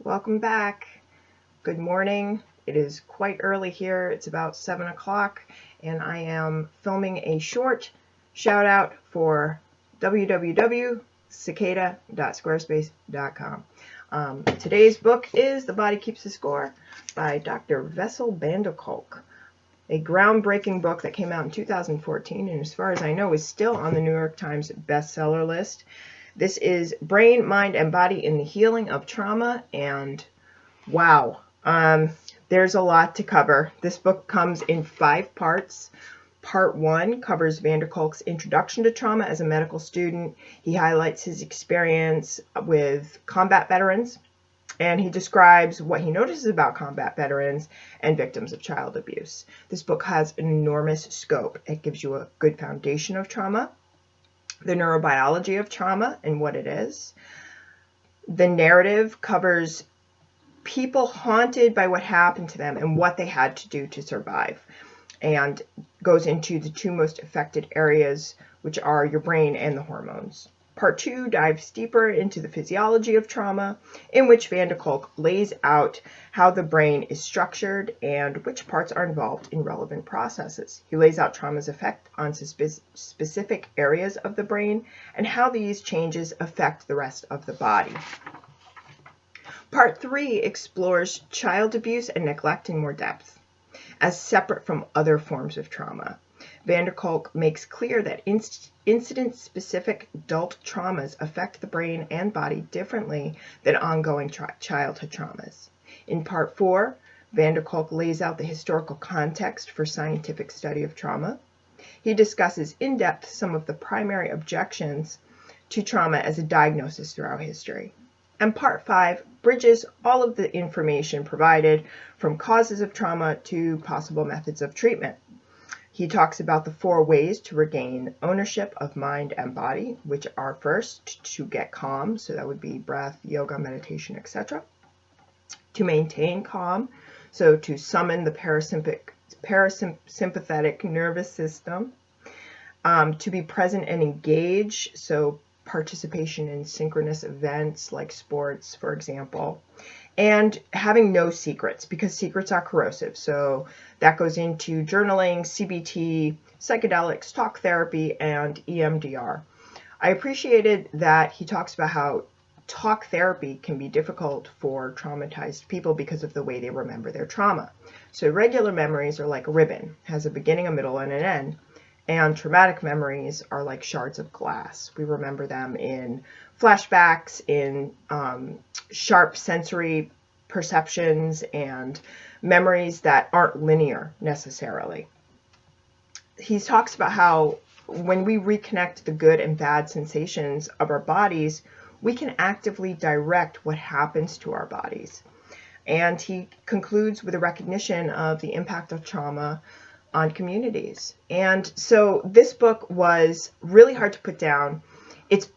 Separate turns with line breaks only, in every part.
Welcome back. Good morning. It is quite early here. It's about 7 o'clock, and I am filming a short shout out for www.CycADA.squarespace.com. Today's book is The Body Keeps the Score by Dr. Vessel van der Kolk, a groundbreaking book that came out in 2014, and as far as I know is still on the New York Times bestseller list. This is Brain, Mind, and Body in the Healing of Trauma, and wow, there's a lot to cover. This book comes in 5 parts. Part 1 covers van der Kolk's introduction to trauma as a medical student. He highlights his experience with combat veterans, and he describes what he notices about combat veterans and victims of child abuse. This book has an enormous scope. It gives you a good foundation of trauma, the neurobiology of trauma and what it is. The narrative covers people haunted by what happened to them and what they had to do to survive, and goes into the 2 most affected areas, which are your brain and the hormones. Part 2 dives deeper into the physiology of trauma, in which van der Kolk lays out how the brain is structured and which parts are involved in relevant processes. He lays out trauma's effect on specific areas of the brain and how these changes affect the rest of the body. Part 3 explores child abuse and neglect in more depth, as separate from other forms of trauma. Van der Kolk makes clear that incident-specific adult traumas affect the brain and body differently than ongoing childhood traumas. In Part 4, van der Kolk lays out the historical context for scientific study of trauma. He discusses in depth some of the primary objections to trauma as a diagnosis throughout history. And Part 5 bridges all of the information provided from causes of trauma to possible methods of treatment. He talks about the 4 ways to regain ownership of mind and body, which are first, to get calm, so that would be breath, yoga, meditation, etc. To maintain calm, so to summon the parasympathetic nervous system. To be present and engage, so participation in synchronous events like sports, for example, and having no secrets, because secrets are corrosive. So that goes into journaling, CBT, psychedelics, talk therapy, and EMDR. I appreciated that he talks about how talk therapy can be difficult for traumatized people because of the way they remember their trauma. So regular memories are like a ribbon, has a beginning, a middle, and an end. And traumatic memories are like shards of glass. We remember them in flashbacks, in sharp sensory perceptions, and memories that aren't linear necessarily. He talks about how when we reconnect the good and bad sensations of our bodies, we can actively direct what happens to our bodies. And he concludes with a recognition of the impact of trauma on communities. And so this book was really hard to put down. It's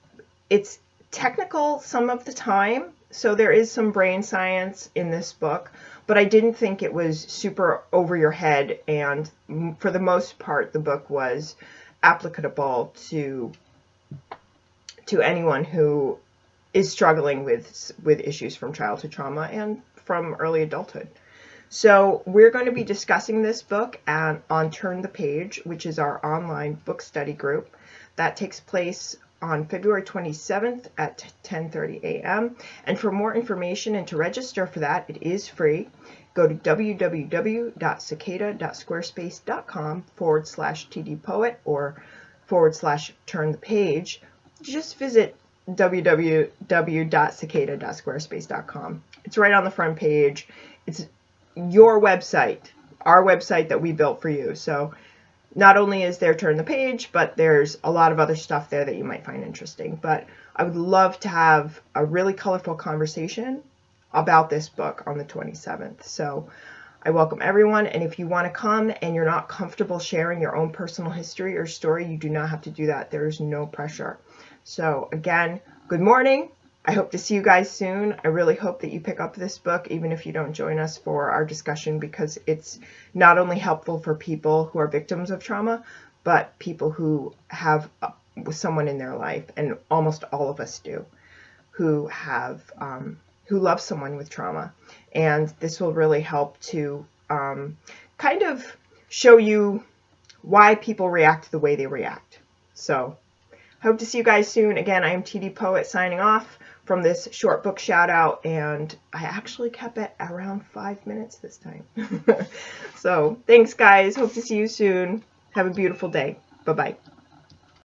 technical some of the time, so there is some brain science in this book, but I didn't think it was super over your head, and for the most part the book was applicable to anyone who is struggling with issues from childhood trauma and from early adulthood. So we're going to be discussing this book on Turn the Page, which is our online book study group. That takes place on February 27th at 10:30 a.m. And for more information and to register for that, it is free. Go to www.CycADA.squarespace.com/tdpoet or /turn the page. Just visit www.CycADA.squarespace.com. It's right on the front page. It's your website, our website that we built for you. So not only is there Turn the Page, but there's a lot of other stuff there that you might find interesting. But I would love to have a really colorful conversation about this book on the 27th. So I welcome everyone. And if you want to come and you're not comfortable sharing your own personal history or story, you do not have to do that. There is no pressure. So again, good morning. I hope to see you guys soon. I really hope that you pick up this book, even if you don't join us for our discussion, because it's not only helpful for people who are victims of trauma, but people who have someone in their life, and almost all of us do, who have who love someone with trauma. And this will really help to kind of show you why people react the way they react. So hope to see you guys soon. Again, I am TD Poet signing off from this short book shout out, and I actually kept it around 5 minutes this time. So thanks guys. Hope to see you soon. Have a beautiful day. Bye-bye.